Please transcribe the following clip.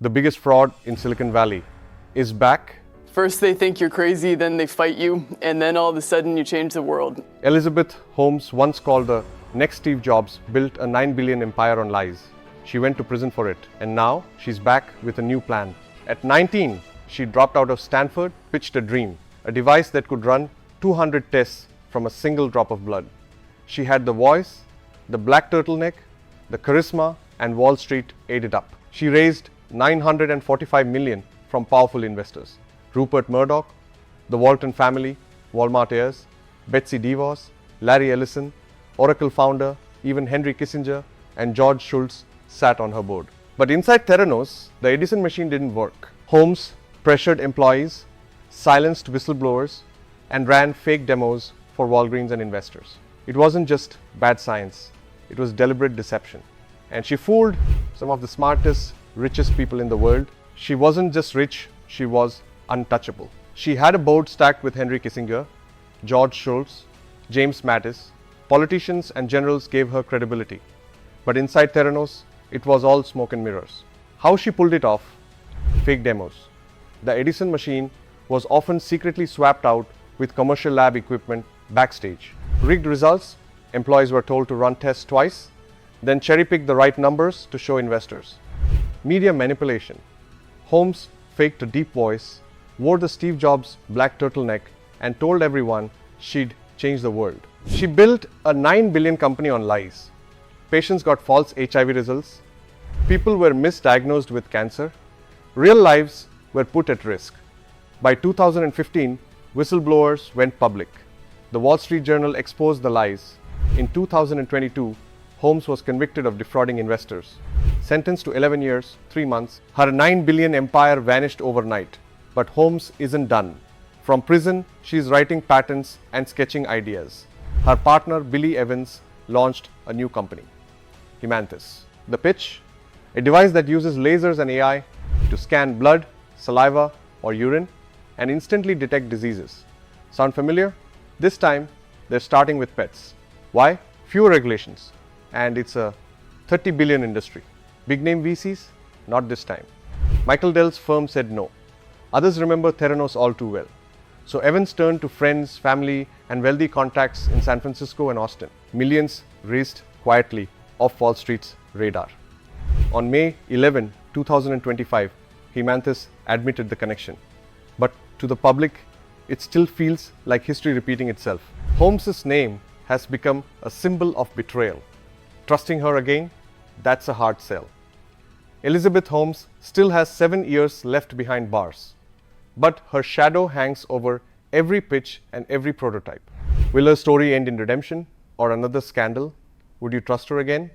the biggest fraud in Silicon Valley, is back. First they think you're crazy, then they fight you, and then all of a sudden you change the world. Elizabeth Holmes, once called the next Steve Jobs, built a 9 billion empire on lies. She went to prison for it, and now she's back with a new plan. At 19, she dropped out of Stanford, pitched a dream, a device that could run 200 tests from a single drop of blood. She had the voice, the black turtleneck, the charisma, and Wall Street ate it up. She raised 945 million from powerful investors. Rupert Murdoch, the Walton family, Walmart heirs, Betsy DeVos, Larry Ellison, Oracle founder, even Henry Kissinger and George Shultz sat on her board. But inside Theranos, the Edison machine didn't work. Holmes pressured employees, silenced whistleblowers, and ran fake demos for Walgreens and investors. It wasn't just bad science, it was deliberate deception. And she fooled some of the smartest, richest people in the world. She wasn't just rich, she was untouchable. She had a board stacked with Henry Kissinger, George Shultz, James Mattis. Politicians and generals gave her credibility. But inside Theranos, it was all smoke and mirrors. How she pulled it off? Fake demos. The Edison machine was often secretly swapped out with commercial lab equipment backstage. Rigged results, employees were told to run tests twice, then cherry-pick the right numbers to show investors. Media manipulation. Holmes faked a deep voice, wore the Steve Jobs black turtleneck, and told everyone she'd change the world. She built a 9 billion company on lies. Patients got false HIV results. People were misdiagnosed with cancer. Real lives were put at risk. By 2015, whistleblowers went public. The Wall Street Journal exposed the lies. In 2022, Holmes was convicted of defrauding investors. Sentenced to 11 years, 3 months, her 9 billion empire vanished overnight. But Holmes isn't done. From prison, she's writing patents and sketching ideas. Her partner, Billy Evans, launched a new company, Hemanthus. The pitch? A device that uses lasers and AI to scan blood, saliva, or urine and instantly detect diseases. Sound familiar? This time, they're starting with pets. Why? Fewer regulations. And it's a 30 billion industry. Big name VCs? Not this time. Michael Dell's firm said no. Others remember Theranos all too well. So Evans turned to friends, family, and wealthy contacts in San Francisco and Austin. Millions raised quietly off Wall Street's radar. On May 11, 2025, Hemanthus admitted the connection. But to the public, it still feels like history repeating itself. Holmes' name has become a symbol of betrayal. Trusting her again? That's a hard sell. Elizabeth Holmes still has 7 years left behind bars. But her shadow hangs over every pitch and every prototype. Will her story end in redemption or another scandal? Would you trust her again?